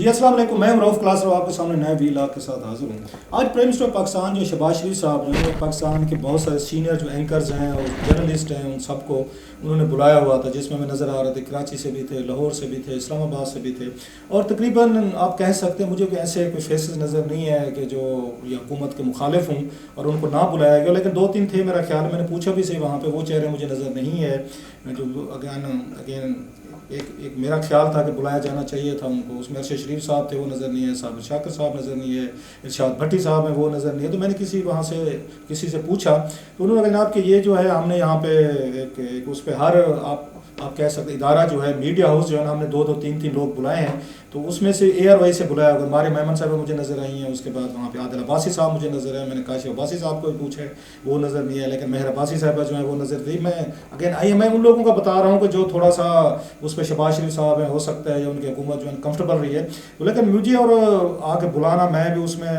جی السلام علیکم، میں رؤف کلاس آپ کے سامنے نئے ویلاگ کے ساتھ حاضر ہوں۔ آج پرائم منسٹر پاکستان جو شہباز شریف صاحب جو ہیں، پاکستان کے بہت سارے سینئر جو اینکرز ہیں اور جرنلسٹ ہیں، ان سب کو انہوں نے بلایا ہوا تھا، جس میں نظر آ رہے تھے کراچی سے بھی تھے، لاہور سے بھی تھے، اسلام آباد سے بھی تھے، اور تقریباً آپ کہہ سکتے ہیں مجھے کہ ایسے کوئی فیسز نظر نہیں ہے کہ جو یہ حکومت کے مخالف ہوں اور ان کو نہ بلایا گیا، لیکن 2-3 تھے میرا خیال ہے، میں نے پوچھا بھی صحیح وہاں پہ، وہ چہرے مجھے نظر نہیں ہے جو اگین ایک میرا خیال تھا کہ بلایا جانا چاہیے تھا ان کو۔ اس میں ارشد شریف صاحب تھے، وہ نظر نہیں ہے، صابر شاکر صاحب نظر نہیں ہے، ارشاد بھٹی صاحب ہیں، وہ نظر نہیں ہے۔ تو میں نے وہاں سے کسی سے پوچھا تو انہوں نے کہا جناب کہ یہ جو ہے ہم نے یہاں پہ ایک اس پہ ہر آپ کہہ سکتے ادارہ جو ہے، میڈیا ہاؤس جو ہے نا، ہم نے 2-3 لوگ بلائے ہیں، تو اس میں سے ایئر وائی سے بلایا ہوگا۔ ہمارے میمن صاحب مجھے نظر آئی ہیں، اس کے بعد وہاں پہ عادل عباسی صاحب مجھے نظر آئے، میں نے کاشف عباسی صاحب کو بھی پوچھا ہے، وہ نظر نہیں ہے، لیکن مہر عباسی صاحبہ جو ہیں وہ نظر نہیں۔ میں اگین میں ان لوگوں کا بتا رہا ہوں کہ جو تھوڑا سا اس پہ شہباز شریف صاحب ہیں، ہو سکتا ہے یا ان کی حکومت جو ہے کمفرٹیبل رہی ہے، لیکن مجھے اور آ کے بلانا، میں بھی اس میں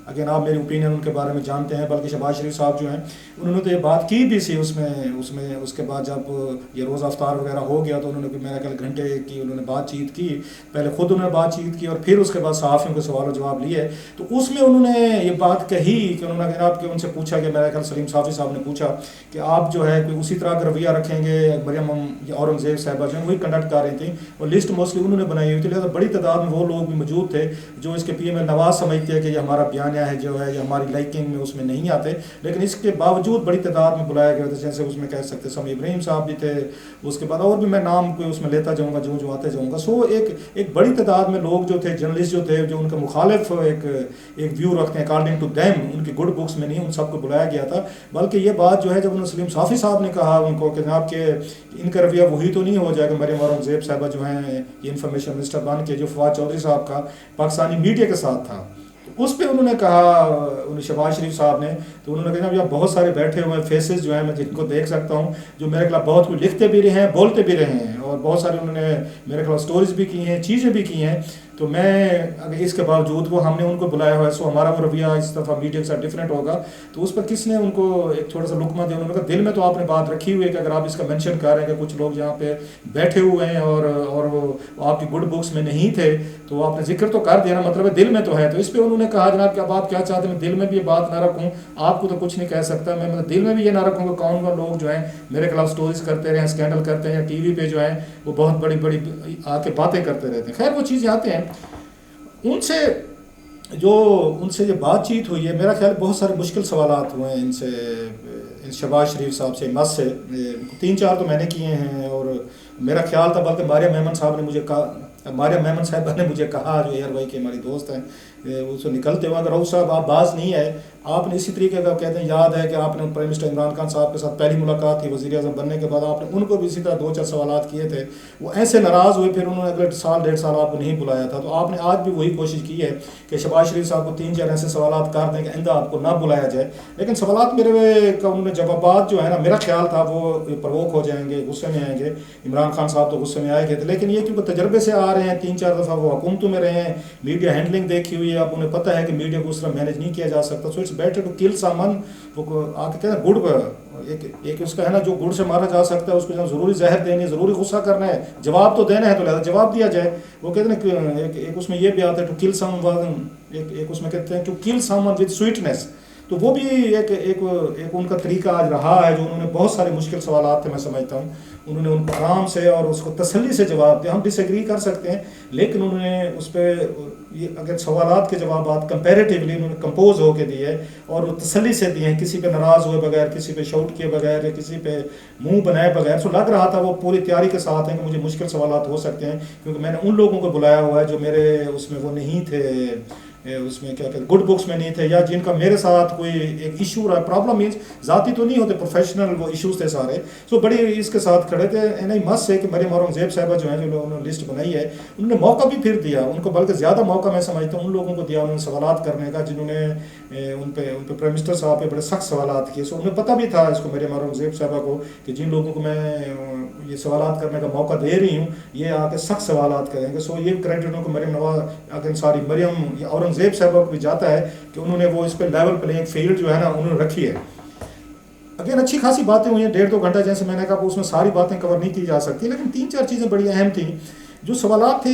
اگین آپ میری اوپینین ان کے بارے میں جانتے ہیں، بلکہ شہباز شریف صاحب جو ہیں انہوں نے تو یہ بات کی بھی سی اس کے بعد جب یہ روزہ افطار وغیرہ ہو گیا تو انہوں نے میرا خیال گھنٹے کی انہوں نے بات چیت کی، پہلے خود انہوں نے بات چیت کی اور پھر اس کے بعد صحافیوں کے سوال و جواب لیے، تو اس میں انہوں نے یہ بات کہی کہ انہوں نے جناب کہ ان سے پوچھا کہ میرا خیال سلیم صافی صاحب نے پوچھا کہ آپ جو ہے کوئی اسی طرح کا رویہ رکھیں گے، مریم اورنگزیب صاحبہ جو ہیں وہی کنڈکٹ کر رہی تھیں اور لسٹ موسٹلی انہوں نے بنائی ہوئی تھی، لہٰذا بڑی تعداد میں وہ لوگ بھی موجود تھے جو اس کے پی ایم نواز سمجھتے ہیں کہ یہ ہمارا بیانیہ ہے جو ہے یہ ہماری لائکنگ میں اس میں نہیں آتے، لیکن اس کے باوجود بڑی تعداد میں بلایا گیا تھا، جیسے اس میں کہہ سکتے سمیع ابراہیم صاحب بھی تھے، اس کے بعد اور بھی میں نام کوئی اس میں لیتا جاؤں گا جو آتے جاؤں گا۔ سو ایک بڑی تعداد میں لوگ جو تھے، جرنلسٹ جو تھے، جو ان کے مخالف ایک ویو رکھتے ہیں اکارڈنگ ٹو دیم، ان کی گڈ بکس میں نہیں، ان سب کو بلایا گیا تھا۔ بلکہ یہ بات جو ہے جب انہوں نے سلیم صافی صاحب نے کہا ان کو کہ جناب کہ ان کا رویہ وہی تو نہیں ہو جائے گا، مریم اورنگزیب صاحبہ جو ہیں یہ انفارمیشن منسٹر بن کے جو فواد چودھری صاحب کا پاکستانی میڈیا کے ساتھ تھا، اس پہ انہوں نے کہا شہباز شریف صاحب نے، تو انہوں نے کہا اب بہت سارے بیٹھے ہوئے ہیں فیسز جو ہیں میں جن کو دیکھ سکتا ہوں، جو میرے خلاف بہت کچھ لکھتے بھی رہے ہیں، بولتے بھی رہے ہیں، اور بہت سارے انہوں نے میرے خلاف سٹوریز بھی کی ہیں، چیزیں بھی کی ہیں، تو میں اگر اس کے باوجود وہ ہم نے ان کو بلایا ہوا ہے، سو ہمارا وہ رویہ اس دفعہ میڈیا کے ساتھ ڈفرینٹ ہوگا، تو اس پر کس نے ان کو ایک تھوڑا سا لقمہ دیا؟ انہوں نے کہا دل میں تو آپ نے بات رکھی ہوئی ہے کہ اگر آپ اس کا مینشن کر رہے ہیں کہ کچھ لوگ یہاں پہ بیٹھے ہوئے ہیں اور وہ آپ کی گڈ بکس میں نہیں تھے، تو آپ نے ذکر تو کر دیا نا، مطلب ہے دل میں تو ہے۔ تو اس پہ انہوں نے کہا جناب کہ اب آپ کیا چاہتے ہیں، میں دل میں بھی یہ بات نہ رکھوں، آپ کو تو کچھ نہیں کہہ سکتا، میں دل میں بھی یہ نہ رکھوں کہ کون وہ لوگ جو ہیں میرے خلاف سٹوریز کرتے رہے ہیں، اسکینڈل کرتے ہیں، یا ٹی وی پہ جو ہیں وہ بہت بڑی بڑی آ کے باتیں کرتے رہتے ہیں۔ خیر وہ چیزیں آتے ہیں، ان سے یہ بات چیت ہوئی ہے، میرا خیال بہت سارے مشکل سوالات ہوئے ہیں ان سے، شہباز شریف صاحب سے، مس سے 3-4 تو میں نے کیے ہیں، اور میرا خیال تھا بلکہ ماریہ میمن صاحب نے مجھے کہا، ماریہ میمن صاحبہ نے مجھے کہا، جو ایئر وائی کے ہماری دوست ہیں، اس سے نکلتے ہوئے اگر رؤف صاحب آپ باز نہیں آئے، آپ نے اسی طریقے کا کہتے ہیں یاد ہے کہ آپ نے پرائم منسٹر عمران خان صاحب کے ساتھ پہلی ملاقات تھی وزیر اعظم بننے کے بعد، آپ نے ان کو بھی اسی طرح 2-4 سوالات کیے تھے، وہ ایسے ناراض ہوئے، پھر انہوں نے اگلے 1.5 سال آپ کو نہیں بلایا تھا، تو آپ نے آج بھی وہی کوشش کی ہے کہ شہباز شریف صاحب کو 3-4 ایسے سوالات کر دیں کہ آئندہ آپ کو نہ بلایا جائے، لیکن سوالات میرے کا انہوں نے جوابات جو ہے نا، میرا خیال تھا وہ پروک ہو جائیں گے، غصے میں آئیں گے، عمران خان صاحب تو غصے میں آئے گئے تھے، لیکن یہ کیونکہ تجربے سے آ رہے ہیں، 3-4 دفعہ وہ حکومتوں میں رہے ہیں، میڈیا ہینڈلنگ دیکھی ہوئی ہے، اب انہیں پتہ ہے کہ میڈیا کو اس طرح مینیج نہیں کیا جا سکتا، so it's better to kill سمن، وہ آ کے کہتے ہیں گڑ ایک اس کا ہے نا، جو گڑ سے مارا جا سکتا ہے اس کو ضروری زہر دینی ہے، ضروری غصہ کرنا ہے، جواب تو دینا ہے تو لہٰذا جواب دیا جائے۔ وہ کہتے ہیں کہ ایک اس میں یہ بھی آتا ہے ٹو کل سم ون، ایک اس میں کہتے ہیں to kill some one with sweetness, تو وہ بھی ایک ان کا طریقہ آج رہا ہے، جو انہوں نے بہت سارے مشکل سوالات تھے، میں سمجھتا ہوں انہوں نے ان کو آرام سے اور اس کو تسلی سے جواب دیا، ہم ڈس ایگری کر سکتے ہیں، لیکن انہوں نے اس پہ اگر سوالات کے جوابات کمپیریٹیولی انہوں نے کمپوز ہو کے دیے اور وہ تسلی سے دیے ہیں، کسی پہ ناراض ہوئے بغیر، کسی پہ شاؤٹ کیے بغیر، یا کسی پہ منہ بنائے بغیر، سو لگ رہا تھا وہ پوری تیاری کے ساتھ ہیں کہ مجھے مشکل سوالات ہو سکتے ہیں، کیونکہ میں نے ان لوگوں کو بلایا ہوا ہے جو میرے اس میں وہ نہیں تھے، اس میں کیا کہتے گڈ بکس میں نہیں تھے، یا جن کا میرے ساتھ کوئی ایک ایشو رہا، پرابلم مینس ذاتی تو نہیں ہوتے، پروفیشنل وہ ایشوز تھے سارے، سو بڑی اس کے ساتھ کھڑے تھے۔ نہیں مس ہے کہ مریم اورنگزیب صاحبہ جو ہیں، جو انہوں نے لسٹ بنائی ہے، انہوں نے موقع بھی پھر دیا ان کو، بلکہ زیادہ موقع میں سمجھتا ہوں ان لوگوں کو دیا انہوں نے سوالات کرنے کا، جنہوں نے ان پہ پرائم منسٹر صاحب پہ بڑے سخت سوالات کیے، سو انہیں پتہ بھی تھا اس کو، مریم اورنگزیب صاحبہ کو، کہ جن لوگوں کو میں یہ سوالات کرنے کا موقع دے رہی ہوں یہ آ کے سخت سوالات کریں گے، سو یہ کریڈٹ ان کو مریم اورنگزیب صاحبہ کو بھی جاتا ہے کہ انہوں نے وہ اس پہ لیول پلینگ فیلڈ جو ہے نا انہوں نے رکھی ہے۔ اگین اچھی خاصی باتیں ہوئی ہیں، 1.5-2 گھنٹہ جیسے میں نے کہا اس میں ساری باتیں کور نہیں کی جا سکتی، لیکن 3-4 چیزیں بڑی اہم تھیں۔ جو سوالات تھے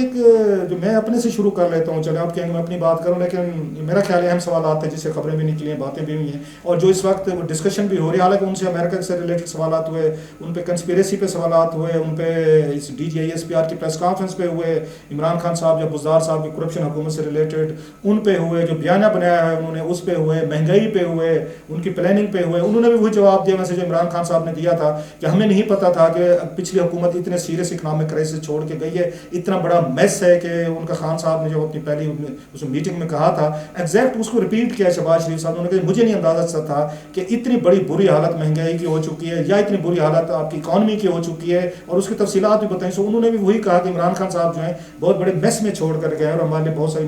جو میں اپنے سے شروع کر لیتا ہوں، چلے آپ کہیں گے میں اپنی بات کروں، لیکن میرا خیال ہے اہم سوالات تھے جس سے خبریں بھی نکلی ہیں، باتیں بھی ہوئی ہیں، اور جو اس وقت ڈسکشن بھی ہو رہی ہے، حالانکہ ان سے امریکہ سے ریلیٹڈ سوالات ہوئے، ان پہ کنسپیریسی پہ سوالات ہوئے، ان پہ اس DGISPR کی پریس کانفرنس پہ ہوئے، عمران خان صاحب یا بزدار صاحب کی کرپشن حکومت سے ریلیٹڈ ان پہ ہوئے، جو بیانیہ بنایا ہے انہوں نے اس پہ ہوئے، مہنگائی پہ ہوئے، ان کی پلاننگ پہ ہوئے، انہوں نے بھی وہی جواب دیا ویسے جو عمران خان صاحب نے دیا تھا کہ ہمیں نہیں پتا تھا کہ پچھلی حکومت اتنے سیریس اکنامک کرائسس چھوڑ کے گئی ہے، اتنا بڑا میس ہے کہ ان کا خان صاحب نے جو اپنی پہلی اس میٹنگ میں کہا تھا ایگزیکٹ اس کو ریپیٹ کیا شہباز شریف صاحب نے، کہ مجھے نہیں اندازہ تھا کہ اتنی بڑی بری حالت مہنگائی کی ہو چکی ہے یا اتنی بری حالت آپ کی اکانومی کی ہو چکی ہے، اور اس کی تفصیلات بھی بتائیں. سو انہوں نے بھی وہی کہا کہ عمران خان صاحب جو ہیں بہت بڑے میس میں چھوڑ کر گئے اور ہمارے لیے بہت ساری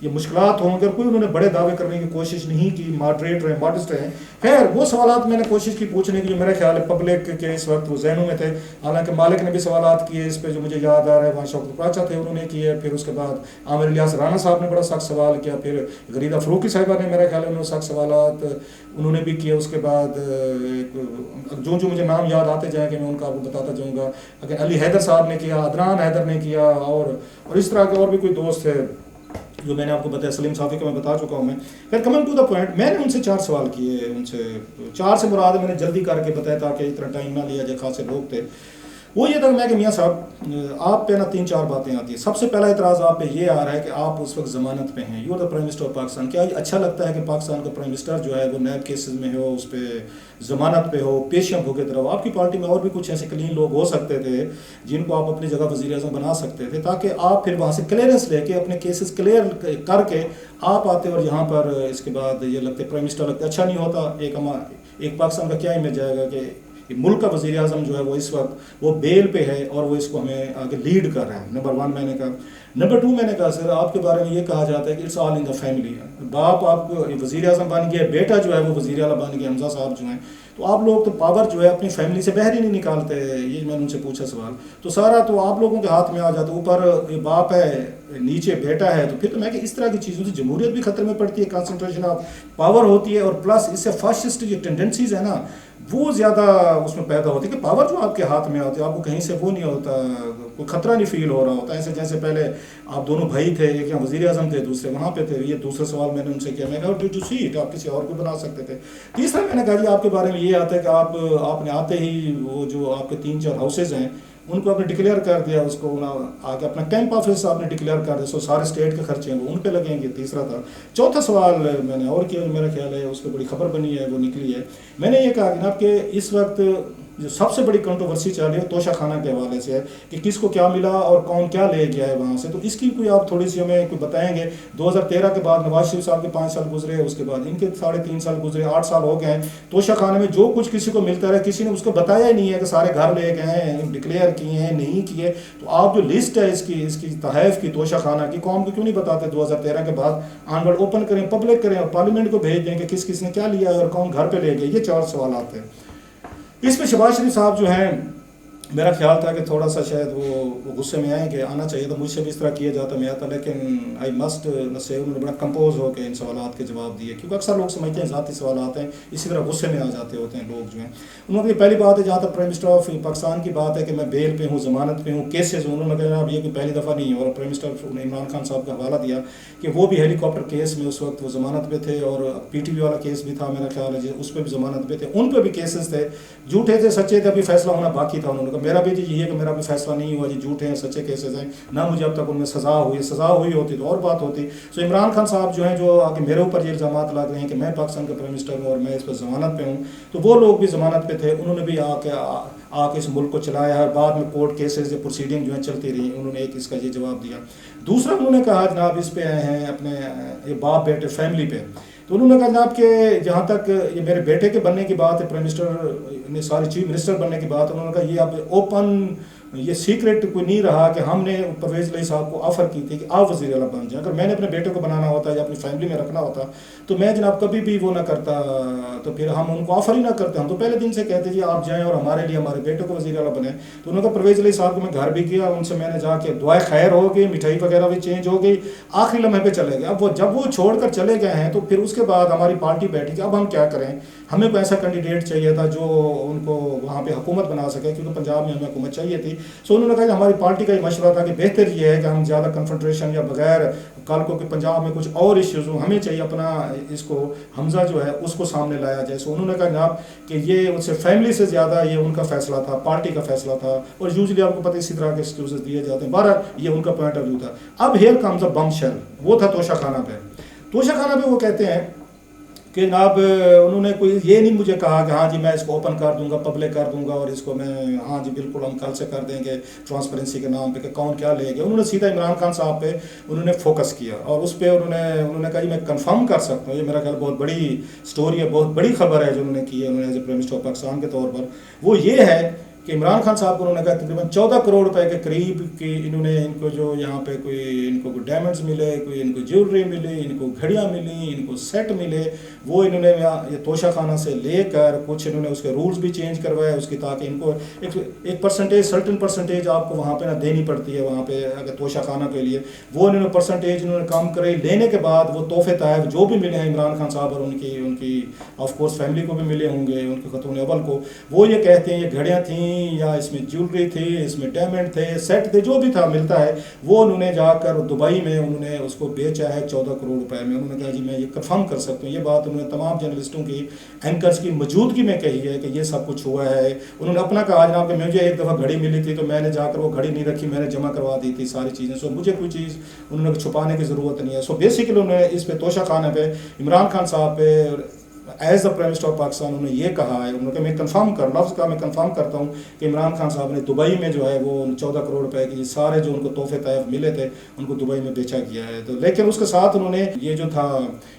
یہ مشکلات ہوں گے، اور کوئی انہوں نے بڑے دعوے کرنے کی کوشش نہیں کی، ماڈریٹ رہے، ماڈسٹ رہے. خیر وہ سوالات میں نے کوشش کی پوچھنے کی جو میرا خیال ہے پبلک کے اس وقت وہ ذہنوں میں تھے، حالانکہ مالک نے بھی سوالات کیے اس پہ جو مجھے یاد آ رہا ہے، وہاں شوکت پراچا تھے انہوں نے کیے، پھر اس کے بعد عامر الیاس رانا صاحب نے بڑا سخت سوال کیا، پھر غریدہ فروخی صاحبہ نے میرا خیال ہے انہوں نے سخت سوالات انہوں نے بھی کیے. اس کے بعد جو مجھے نام یاد آتے جائیں کہ میں ان کا آپ کو بتاتا جاؤں گا، اگر علی حیدر صاحب نے کیا، عدنان حیدر نے کیا، اور اس طرح کے اور بھی کوئی دوست تھے جو میں نے آپ کو بتایا، سلیم صافی کا میں بتا چکا ہوں. میں پھر کمنگ ٹو دا پوائنٹ، میں نے ان سے 4 سوال کیے، ان سے 4 سے مراد میں نے جلدی کر کے بتایا تاکہ اتنا ٹائم نہ لیا جائے، خاصے لوگ تھے. وہ یہ تھا میں کہ میاں صاحب آپ پہ نا 3-4 باتیں آتی ہیں. سب سے پہلا اعتراض آپ پہ یہ آ رہا ہے کہ آپ اس وقت ضمانت پہ ہیں، you are the prime minister of Pakistan. کیا اچھا لگتا ہے کہ پاکستان کا پرائم منسٹر جو ہے وہ نیب کیسز میں ہو، اس پہ ضمانت پہ ہو، پیشیاں بھگت رہو؟ آپ کی پارٹی میں اور بھی کچھ ایسے کلین لوگ ہو سکتے تھے جن کو آپ اپنی جگہ وزیر اعظم بنا سکتے تھے، تاکہ آپ پھر وہاں سے کلیئرنس لے کے اپنے کیسز کلیئر کر کے آپ آتے، اور یہاں پر اس کے بعد یہ لگتے پرائم منسٹر لگتے اچھا نہیں ہوتا. ایک پاکستان کا کیا امیج جائے گا کہ ملک کا وزیر اعظم جو ہے وہ اس وقت وہ بیل پہ ہے اور وہ اس کو ہمیں آگے لیڈ کر رہے ہیں. نمبر 1 میں نے کہا. نمبر 2 میں نے کہا سر آپ کے بارے میں یہ کہا جاتا ہے کہ it's all in the family. باپ آپ کو وزیر اعظم بن گیا، بیٹا جو ہے وہ وزیر اعلیٰ بن گیا، حمزہ صاحب جو ہیں، تو آپ لوگ تو پاور جو ہے اپنی فیملی سے باہر ہی نہیں نکالتے. یہ میں نے ان سے پوچھا سوال، تو سارا تو آپ لوگوں کے ہاتھ میں آ جاتا، اوپر باپ ہے نیچے بیٹا ہے، تو پھر تو میں کہ اس طرح کی چیزوں سے جمہوریت بھی خطرے میں پڑتی ہے، کنسنٹریشن آف پاور ہوتی ہے، اور پلس اس سے فاسسٹ جو ٹینڈنسیز ہیں نا وہ زیادہ اس میں پیدا ہوتی ہے کہ پاور جو آپ کے ہاتھ میں آتی ہے آپ کو کہیں سے وہ نہیں ہوتا، کوئی خطرہ نہیں فیل ہو رہا ہوتا. ایسے جیسے پہلے آپ دونوں بھائی تھے، ایک یہاں وزیر اعظم تھے، دوسرے وہاں پہ تھے. یہ دوسرا سوال میں نے ان سے کیا، میں نے کہا ڈو یو سی اٹ، آپ کسی اور کو بنا سکتے تھے. تیسرا میں نے کہا جی آپ کے بارے میں یہ آتا ہے کہ آپ نے آتے ہی وہ جو آپ کے 3-4 ہاؤسز ہیں ان کو آپ نے ڈکلیئر کر دیا، اس کو آ کے اپنا کیمپ آفس آپ نے ڈکلیئر کر دیا، سو سارے اسٹیٹ کے خرچے ہیں وہ ان پہ لگیں گے. تیسرا تھا. چوتھا سوال میں نے اور کیا، میرا خیال ہے اس پہ بڑی خبر بنی ہے، وہ نکلی ہے. میں نے یہ کہا جناب کہ اس وقت جو سب سے بڑی کنٹروورسی چل رہی ہے توشہ خانہ کے حوالے سے ہے کہ کس کو کیا ملا اور کون کیا لے گیا ہے وہاں سے. تو اس کی کوئی آپ تھوڑی سی ہمیں کوئی بتائیں گے. 2013 کے بعد نواز شریف صاحب کے 5 سال گزرے، اس کے بعد ان کے 3.5 سال گزرے، 8 سال ہو گئے ہیں. توشہ خانے میں جو کچھ کسی کو ملتا رہا، کسی نے اس کو بتایا ہی نہیں ہے کہ سارے گھر لے گئے ہیں، ڈکلیئر کیے ہیں نہیں کیے. تو آپ جو لسٹ ہے اس کی تحائف کی توشہ خانہ کی، قوم کو کیوں نہیں بتاتے؟ 2013 کے بعد آن ورڈ اوپن کریں، پبلک کریں، اور پارلیمنٹ کو بھیج دیں کہ کس کس نے کیا لیا ہے اور کون گھر پہ لے گئے. یہ 4 سوالات ہیں. اس میں شہباز شریف صاحب جو ہیں میرا خیال تھا کہ تھوڑا سا شاید وہ غصے میں آئیں کہ آنا چاہیے تھا، مجھ سے بھی اس طرح کیا جاتا میں آتا، لیکن آئی مسٹ سے انہوں نے بڑا کمپوز ہو کے ان سوالات کے جواب دیے، کیونکہ اکثر لوگ سمجھتے ہیں ذاتی سوالات ہیں، اسی طرح غصے میں آ جاتے ہوتے ہیں لوگ جو ہیں. انہوں نے پہلی بات ہے جہاں تک پرائم منسٹر آف پاکستان کی بات ہے کہ میں بیل پہ ہوں، ضمانت پہ ہوں، کیسز انہوں نے کہا اب یہ کوئی پہلی دفعہ نہیں ہے، اور پرائم منسٹر نے عمران خان صاحب کا حوالہ دیا کہ وہ بھی ہیلی کاپٹر کیس میں اس وقت وہ ضمانت پہ تھے، اور پی ٹی وی والا کیس بھی تھا میرا خیال ہے اس پہ بھی ضمانت پہ تھے. ان پہ بھی کیسز تھے، جھوٹے تھے سچے تھے، ابھی فیصلہ ہونا باقی تھا. انہوں نے کہا میرا بھی یہی ہے کہ میرا بھی فیصلہ نہیں ہوا جی، جھوٹے ہیں سچے کیسز ہیں، نہ مجھے اب تک ان میں سزا ہوئی ہوتی تو اور بات ہوتی. سو عمران خان صاحب جو ہیں جو آگے میرے اوپر یہ الزامات لگ رہے ہیں کہ میں پاکستان کا پرائم منسٹر ہوں اور میں اس پر ضمانت پہ ہوں، تو وہ لوگ بھی ضمانت پہ تھے، انہوں نے بھی آ کے اس ملک کو چلایا ہے. بعد میں کورٹ کیسز یا پروسیڈنگ جو ہیں چلتی رہی، انہوں نے ایک اس کا یہ جواب دیا. دوسرا انہوں نے کہا جناب اس پہ آئے ہیں اپنے باپ بیٹے فیملی پہ، تو انہوں نے کہا جناب کہ جہاں تک یہ میرے بیٹے کے بننے کی بات ہے، پرائم منسٹر نے سارے چیف منسٹر بننے کی بات، انہوں نے کہا یہ اب اوپن یہ سیکرٹ کوئی نہیں رہا کہ ہم نے پرویز علیہ صاحب کو آفر کی تھی کہ آپ وزیر اعلیٰ بن جائیں. اگر میں نے اپنے بیٹے کو بنانا ہوتا یا اپنی فیملی میں رکھنا ہوتا تو میں جناب کبھی بھی وہ نہ کرتا، تو پھر ہم ان کو آفر ہی نہ کرتے. ہم تو پہلے دن سے کہتے جی آپ جائیں اور ہمارے لیے ہمارے بیٹے کو وزیر اعلیٰ بنیں. تو انہوں نے کہا پرویز علیہ صاحب کو میں گھر بھی کیا، ان سے میں نے جا کے دعائیں خیر ہو گئی، مٹھائی وغیرہ بھی چینج ہو گئی، آخری لمحے پہ چلے گئے. اب وہ جب وہ چھوڑ کر چلے گئے ہیں تو پھر اس کے بعد ہماری پارٹی بیٹھی کہ اب ہم کیا کریں. ہمیں کوئی ایسا کینڈیڈیٹ چاہیے تھا جو ان کو وہاں پہ حکومت بنا سکے، کیونکہ پنجاب میں ہمیں حکومت چاہیے تھی. سو انہوں نے کہا کہ ہماری پارٹی کا یہ مشورہ تھا کہ بہتر یہ ہے کہ ہم زیادہ کنفنٹریشن یا بغیر کل کو کہ پنجاب میں کچھ اور ایشوز ہوں، ہمیں چاہیے اپنا اس کو حمزہ جو ہے اس کو سامنے لایا جائے. سو انہوں نے کہا جناب کہ یہ ان سے فیملی سے زیادہ یہ ان کا فیصلہ تھا، پارٹی کا فیصلہ تھا، اور یوزلی آپ کو پتہ اسی طرح کے ایکسکیوزز دیے جاتے ہیں. بہرحال یہ ان کا پوائنٹ آف ویو تھا. اب here comes a bomb shell, وہ تھا توشہ خانہ پہ. توشہ خانہ پہ وہ کہتے ہیں کہ جناب انہوں نے کوئی یہ نہیں مجھے کہا کہ ہاں جی میں اس کو اوپن کر دوں گا، پبلک کر دوں گا، اور اس کو میں ہاں جی بالکل ہم کل سے کر دیں گے ٹرانسپیرنسی کے نام پہ کہ کون کیا لے گا. انہوں نے سیدھا عمران خان صاحب پہ انہوں نے فوکس کیا، اور اس پہ انہوں نے کہا جی میں کنفرم کر سکتا ہوں، یہ میرا خیال بہت بڑی سٹوری ہے، بہت بڑی خبر ہے جو انہوں نے کی ہے انہوں نے as a prime minister of Pakistan کے طور پر. وہ یہ ہے کہ عمران خان صاحب کو انہوں نے کہا تقریباً 14 کروڑ روپے کے قریب کہ انہوں نے ان کو جو یہاں پہ کوئی ان کو ڈائمنڈز ملے، کوئی ان کو جیولری ملی، ان کو گھڑیاں ملی، ان کو سیٹ ملے، وہ انہوں نے یہ توشہ خانہ سے لے کر کچھ انہوں نے اس کے رولز بھی چینج کروائے اس کی، تاکہ ان کو ایک پرسنٹیج سرٹن پرسنٹیج آپ کو وہاں پہ نہ دینی پڑتی ہے وہاں پہ اگر توشہ خانہ کے لیے. وہ انہوں نے پرسنٹیج انہوں نے کم کرے. لینے کے بعد وہ تحفے تحائف جو بھی ملے ہیں عمران خان صاحب اور ان کی آف کورس فیملی کو بھی ملے ہوں گے، ان کے خاتون اول کو، وہ یہ کہتے ہیں یہ گھڑیاں تھیں یا اس میں جیولری تھی، اس میں ڈائمنڈ تھے، سیٹ تھے، جو بھی تھا ملتا ہے، وہ انہوں نے جا کر دبئی میں انہوں نے اس کو بیچا ہے 14 کروڑ روپے میں. انہوں نے کہا جی میں یہ کنفرم کر سکتا ہوں. یہ بات انہوں نے تمام جرنلسٹوں کی، اینکرز کی موجودگی میں کہی ہے کہ یہ سب کچھ ہوا ہے. انہوں نے اپنا کہا جناب کہ مجھے ایک دفعہ گھڑی ملی تھی تو میں نے جا کر وہ گھڑی نہیں رکھی، میں نے جمع کروا دی تھی ساری چیزیں. سو مجھے کوئی چیز انہوں نے چھپانے کی ضرورت نہیں ہے. سو بیسیکلی انہوں نے اس پہ توشہ خانہ پہ عمران خان صاحب پہ as the prime minister of Pakistan انہوں نے یہ کہا ہے، انہوں نے کہ میں کنفرم لفظ کا میں کنفرم کرتا ہوں کہ عمران خان صاحب نے دبئی میں جو ہے وہ 14 کروڑ روپے کی سارے جو ان کو تحفے تحائف ملے تھے ان کو دبئی میں بیچا گیا ہے. تو لیکن اس کے ساتھ انہوں نے یہ جو تھا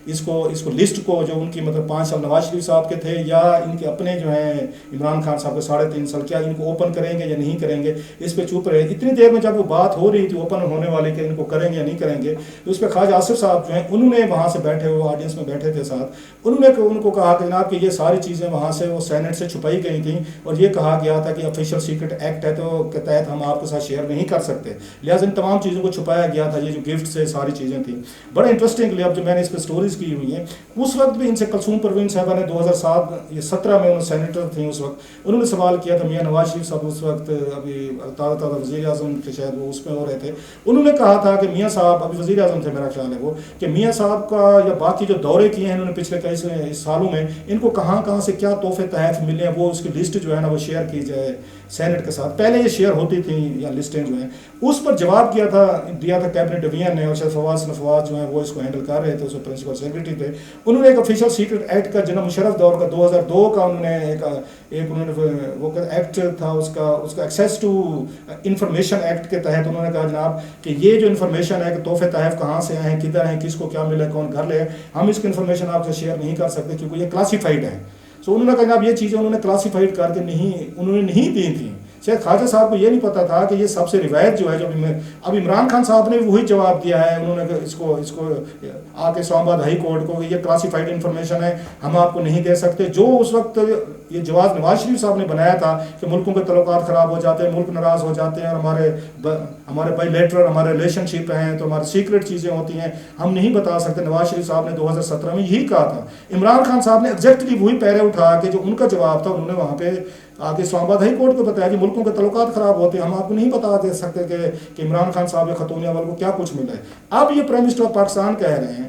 اس کو لسٹ کو جو ان کی مطلب 5 سال نواز شریف صاحب کے تھے یا ان کے اپنے جو ہیں عمران خان صاحب کے 3.5 سال، کیا ان کو اوپن کریں گے یا نہیں کریں گے، اس پہ چپ رہے. اتنی دیر میں جب وہ بات ہو رہی تھی اوپن ہونے والے کہ ان کو کریں گے یا نہیں کریں گے، تو اس پہ خواجہ آصف صاحب جو ہیں انہوں نے وہاں سے بیٹھے ہوئے آڈینس میں بیٹھے تھے ساتھ، انہوں نے ان کو کہا کہ جناب کہ یہ ساری چیزیں وہاں سے وہ سینٹ سے چھپائی گئی تھیں اور یہ کہا گیا تھا کہ آفیشیل سیکرٹ ایکٹ ہے تو کے تحت ہم آپ کے ساتھ شیئر نہیں کر سکتے، لہٰذا ان تمام چیزوں کو چھپایا گیا تھا. یہ جو گفٹ سے ساری چیزیں تھیں بڑا انٹرسٹنگلی اب جو میں نے اس پہ سٹوریز کی ہوئی ہیں، اس وقت بھی ان سے کلثوم پروین صاحبہ نے 2017 میں انہوں سینیٹر تھیں اس وقت، انہوں نے سوال کیا تھا. میاں نواز شریف صاحب اس وقت ابھی تازہ وزیر اعظم کے شاید وہ اس میں ہو رہے تھے، انہوں نے کہا تھا کہ میاں صاحب ابھی وزیر اعظم تھے میرا خیال ہے وہ، کہ میاں صاحب کا یا باقی جو دورے کیے ہیں انہوں نے پچھلے کئی سالوں میں، ان کو کہاں سے کیا تحفے تحائف ملے ہیں وہ اس کی لسٹ جو ہے نا وہ شیئر کی جائے سینٹ کے ساتھ. پہلے یہ شیئر ہوتی تھیں یا لسٹیں جو ہیں، اس پر جواب دیا تھا کیبنٹ ڈویژن نے، اور شاید فواز جو ہیں وہ اس کو ہینڈل کر رہے تھے، اس میں پرنسپل سیکرٹری تھے. انہوں نے ایک آفیشیل سیکرٹ ایکٹ کا جناب مشرف دور کا 2002 کا انہوں نے ایک انہوں نے وہ ایکٹ تھا اس کا ایکسیس ٹو انفارمیشن ایکٹ کے تحت انہوں نے کہا جناب کہ یہ جو انفارمیشن ہے کہ تحفے تحائف کہاں سے آئے ہیں، کدھر ہیں، کس کو کیا ملا، کون گھر لے، ہم اس کی انفارمیشن آپ سے شیئر نہیں کر سکتے کیونکہ یہ کلاسیفائڈ ہے. سو انہوں نے کہا جناب یہ چیزیں انہوں نے کلاسیفائڈ کر کے انہوں نے نہیں دی تھیں. شاید خواجہ صاحب کو یہ نہیں پتا تھا کہ یہ سب سے روایت جو ہے جو اب عمران خان صاحب نے وہی جواب دیا ہے، انہوں نے اس کو آ کے اسلام آباد ہائی کورٹ کو کہ یہ کلاسیفائڈ انفارمیشن ہے، ہم آپ کو نہیں دے سکتے. جو اس وقت یہ جواز نواز شریف صاحب نے بنایا تھا کہ ملکوں کے تعلقات خراب ہو جاتے ہیں، ملک ناراض ہو جاتے ہیں، اور ہمارے بائی لیٹرل ہمارے ریلیشن شپ ہیں تو ہماری سیکرٹ چیزیں ہوتی ہیں، ہم نہیں بتا سکتے. نواز شریف صاحب نے 2017 میں یہی کہا تھا. عمران خان صاحب نے ایگزیکٹلی وہی پیرے اٹھا کے جو ان کا جواب تھا انہوں نے وہاں پہ آگے اسلام آباد ہائی کورٹ کو بتایا کہ ملکوں کے تعلقات خراب ہوتے ہیں، ہم آپ کو نہیں بتا دے سکتے کہ عمران خان صاحب یا خاتون اول کو کیا کچھ ملا ہے. اب یہ پرائم منسٹر آف پاکستان کہہ رہے ہیں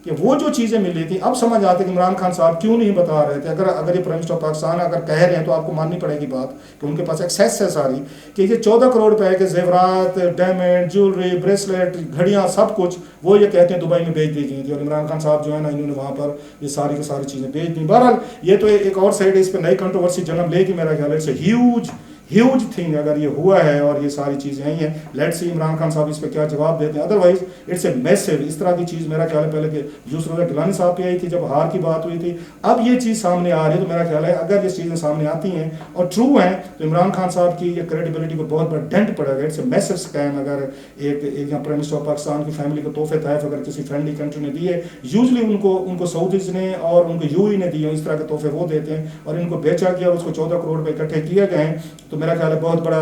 کہ وہ جو چیزیں ملی تھیں اب سمجھ آتے کہ عمران خان صاحب کیوں نہیں بتا رہے تھے. اگر یہ پرائم منسٹر آف پاکستان اگر کہہ رہے ہیں تو آپ کو ماننی پڑے گی بات کہ ان کے پاس ایکسیس ہے ساری، کہ یہ 14 کروڑ روپے کے زیورات، ڈائمنڈ، جیولری، بریسلیٹ، گھڑیاں، سب کچھ وہ یہ کہتے ہیں دبئی میں بیچ دی گئی تھی، اور عمران خان صاحب جو ہے نا انہوں نے وہاں پر یہ ساری کی ساری چیزیں بیچ دیں. بہرحال یہ تو ایک اور سائڈ ہے، اس پہ نئی کنٹروورسی جنم لے گی میرا خیال ہے. ہیوج تھنگ اگر یہ ہوا ہے اور یہ ساری چیزیں آئی ہیں. لیٹ سی عمران خان صاحب اس پہ کیا جواب دیتے ہیں. ادروائز اٹس اے میسو. اس طرح کی چیز میرا خیال ہے پہلے کہ یوسف رضا گیلانی صاحب پہ آئی تھی جب ہار کی بات ہوئی تھی، اب یہ چیز سامنے آ رہی ہے. تو میرا خیال ہے اگر یہ چیزیں سامنے آتی ہیں اور ٹرو ہیں تو عمران خان صاحب کی یہ کریڈیبلٹی کو بہت بڑا ڈینٹ پڑے گا. It's a Meesho scheme. اگر ایک پرائم منسٹر آف پاکستان کی فیملی کو تحفے تحائف اگر کسی فرینڈلی کنٹری نے دیے، یوزلی ان کو سعودیز نے اور ان کو UAE نے دیے، اس طرح کے تحفے وہ دیتے ہیں، اور ان کو بیچا گیا اور اس کو 14 کروڑ روپے اکٹھے کیے گئے ہیں. تو میرا خیال ہے بہت بڑا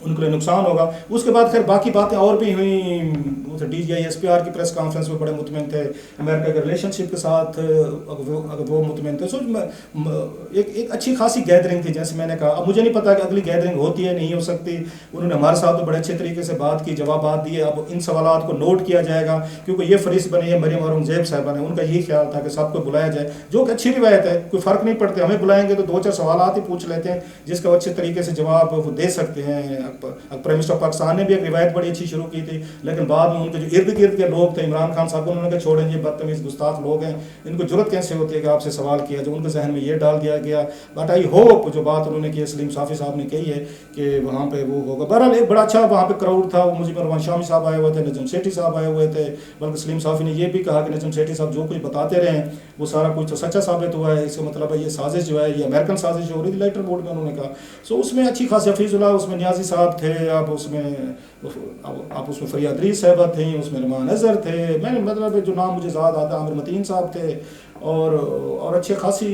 ان کے لیے نقصان ہوگا. اس کے بعد خیر باقی باتیں اور بھی ہوئیں. DGI-SPR کی پریس کانفرنس میں بڑے مطمئن تھے, امریکہ کے ریلیشن شپ کے ساتھ اگر وہ مطمئن تھے. سو ایک اچھی خاصی گیدرنگ تھی جیسے میں نے کہا. اب مجھے نہیں پتا کہ اگلی گیدرنگ ہوتی ہے نہیں ہو سکتی. انہوں نے ہمارے ساتھ تو بڑے اچھے طریقے سے بات کی, جوابات دیے. اب ان سوالات کو نوٹ کیا جائے گا کیونکہ یہ فہرست بنی ہے مریم اورنگزیب صاحبہ نے, ان کا یہی خیال تھا کہ سب کو بلایا جائے, جو کہ اچھی روایت ہے, کوئی فرق نہیں پڑتے. ہمیں بلائیں گے تو 2-4 سوالات ہی پوچھ لیتے ہیں جس کا اچھے طریقے سے جواب وہ دے سکتے ہیں. پرائم منسٹر پاکستان نے بھی ایک روایت بڑی اچھی شروع کی تھی, لیکن بعد میں ان کے جو ارد گرد کے لوگ تھے, عمران خان صاحب کو انہوں نے کہا چھوڑیں یہ بدتمیز گستاخ لوگ ہیں, ان کو جرت کیسے ہوتی ہے کہ آپ سے سوال کیا, جو ان کے ذہن میں یہ ڈال دیا گیا. بٹ آئی ہوپ جو بات انہوں نے کی سلیم صافی صاحب نے کہی ہے کہ وہاں پہ وہ ہوگا. بہرحال ایک بڑا اچھا وہاں پہ کراؤڈ تھا. وہ مجھے رحمان شامی صاحب آئے ہوئے تھے, نجم سیٹھی صاحب آئے ہوئے تھے, بلکہ سلیم صافی نے یہ بھی کہا کہ نجم سیٹھی صاحب جو کچھ بتاتے رہے ہیں وہ سارا کچھ تو سچا ثابت ہوا ہے. اس کا مطلب ہے یہ سازش جو ہے یہ امریکن سازش ہو رہی تھی لیٹر بورڈ میں, انہوں نے کہا. سو اس میں اچھی خاصی حفیظ اللہ, اس میں نیازی صاحب تھے, اب اس میں فریاد ریز صاحبہ تھیں, اس میں رحمان اظہر تھے, میں نے مطلب جو نام مجھے یاد آتا عامر متین صاحب تھے, اور اچھے خاصی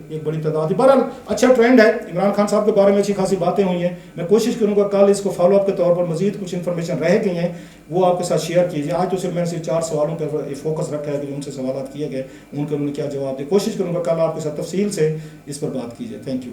ایک بڑی تعداد تھی. بہرحال اچھا ٹرینڈ ہے. عمران خان صاحب کے بارے میں اچھی خاصی باتیں ہوئی ہیں. میں کوشش کروں گا کل اس کو فالو اپ کے طور پر مزید کچھ انفارمیشن رہ گئی ہیں وہ آپ کے ساتھ شیئر کیجیے. آج تو صرف میں نے صرف 4 سوالوں پر فوکس رکھا ہے کہ ان سے سوالات کیے گئے, ان کے انہوں نے کیا جواب دے. کوشش کروں گا کل آپ کے ساتھ تفصیل سے اس پر بات کیجیے. Thank you.